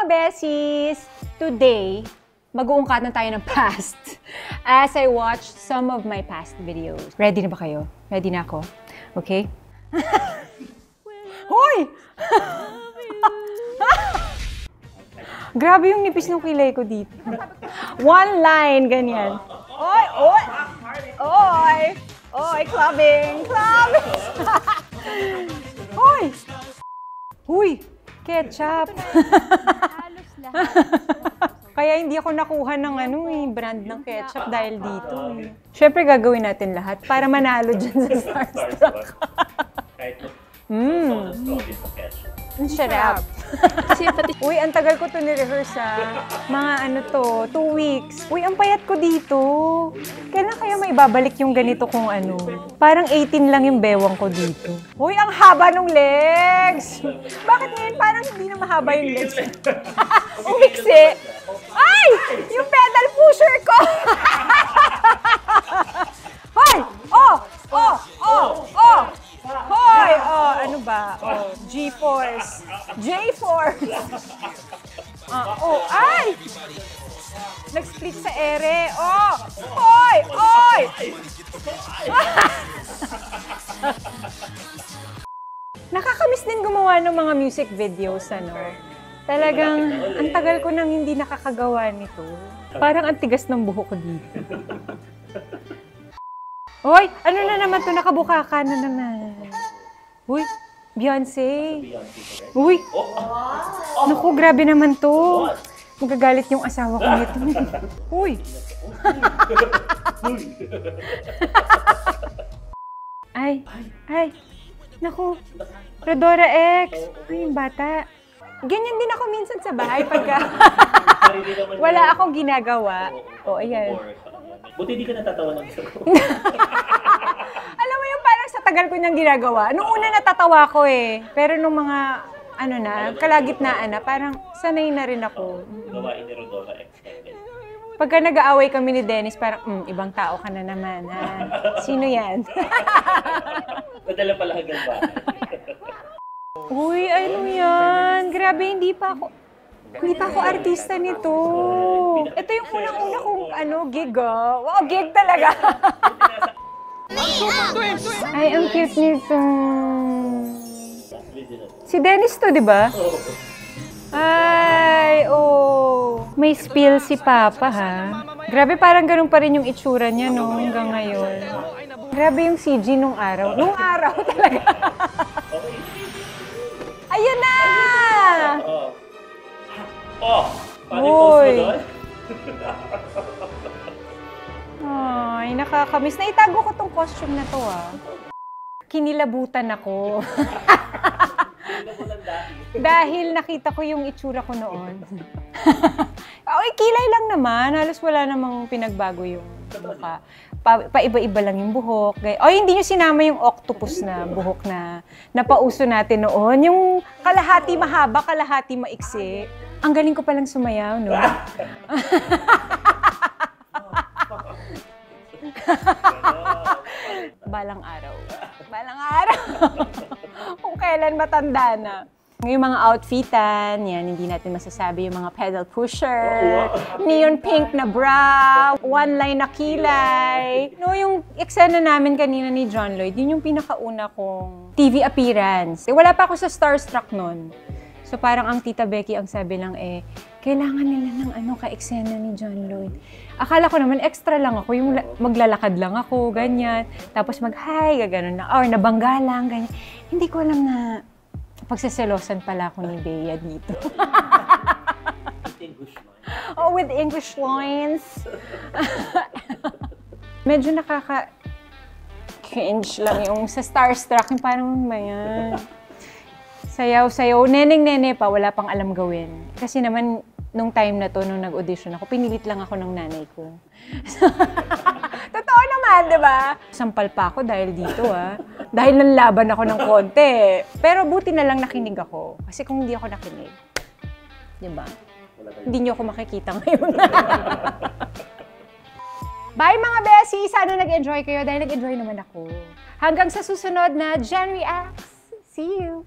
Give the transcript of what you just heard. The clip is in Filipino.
mga beses! Today, mag-uungkat na tayo ng past as I watch some of my past videos. Ready na ba kayo? Ready na ako? Okay? Hoy! Grabe yung nipis ng kilay ko dito. One line, ganyan. Oy! Oy! Oy! Oy! Clubbing! Clubbing! Hoy! Huy! Ketchup! Halos lahat. Kaya hindi ako nakuha ng brand ng ketchup dahil dito. Siyempre gagawin natin lahat para manalo dyan sa Starstruck. Ang sarap. Uy, ang tagal ko ito ni-rehearse Mga 2 weeks. Uy, ang payat ko dito. Kailan kaya may babalik yung ganito kung Parang 18 lang yung bewang ko dito. Uy, ang haba ng legs! Bakit ngayon parang hindi na mahaba yung legs? Umiksi! Ay! Yung pedal pusher ko! Hoy! Oh! Oh! Oh! Oh! Hoy! Oh, ano ba? Oh, G-Force. J-Force. Oh, ay! Nag-split sa ere. Oh! Hoy! Hoy! Nakakamiss din gumawa ng mga music videos, Talagang, ang tagal ko nang hindi nakakagawa nito. Parang ang tigas ng buhok ko dito. Hoy! Ano na naman to? Nakabuka ka na naman. Uy! Beyonce! Uy! Naku, grabe naman to. Magagalit yung asawa ko nito. Uy! Ay! Ay! Naku! Rodora X! Ay, yung bata. Ganyan din ako minsan sa bahay pagka wala akong ginagawa. O, ayan. Buti di ka natatawa ng isa ko. Alam mo yung parang sa tagal ko niyang ginagawa. Nung una natatawa ko Pero nung mga, kalagitnaan na, parang sanay na rin ako. Gawain ni Rodora X. Pagka nag-aaway kami ni Dennis, parang, ibang tao ka na naman, Sino yan? Madala pala hanggang ba? Uy, ano yan? Grabe, hindi pa ako artista nito. Ito yung unang-una kong gig, Wow, gig talaga. Ay, ang cute nito. Si Dennis to, di ba? Ay, oh. May spill si Papa, ha? Grabe, parang ganun pa rin yung itsura niya, hanggang ngayon. Grabe yung CG nung araw. Nung araw talaga. Ayun na! Oh! Paano yung post mo doon? Ay, nakakamiss. Naitago ko tong costume na to, Kinilabutan ako. Dahil nakita ko yung itsura ko noon. Ay, kilay lang naman. Halos wala namang pinagbago yung mukha. Paiba-iba lang yung buhok. Ay, hindi nyo sinama yung octopus na buhok na napauso natin noon. Yung kalahati mahaba, kalahati maiksi. Ang galing ko palang sumayaw, no? Balang araw. Balang araw. Kung kailan matanda na. Yung mga outfitan, yan, hindi natin masasabi yung mga pedal pusher, neon pink na bra, one line na kilay. No, yung eksena namin kanina ni John Lloyd, yun yung pinakauna kong TV appearance. Wala pa ako sa Starstruck nun. So parang ang Tita Becky ang sabi lang kailangan nila ng ka-eksena ni John Lloyd. Akala ko naman extra lang ako, yung maglalakad lang ako, ganyan. Tapos mag-hi, gano'n na, or nabangga lang, ganyan. Hindi ko alam na pagsaselosan pala ako ni Bea dito. Oh, with English lines. Medyo nakaka-cringe lang yung sa Starstruck, yung parang mayan. Sayaw-sayaw, neneng-nene pa, wala pang alam gawin. Kasi naman, nung time na to, nung nag-audition ako, pinilit lang ako ng nanay ko. Totoo naman, di ba? Sampal pa ako dahil dito, Dahil nanlaban ako ng konti. Pero buti na lang nakinig ako. Kasi kung hindi ako nakinig, di ba? Hindi niyo ako makikita ngayon. Bye mga Bessie! Sana nag-enjoy kayo dahil nag-enjoy naman ako. Hanggang sa susunod na Gen Reacts. See you!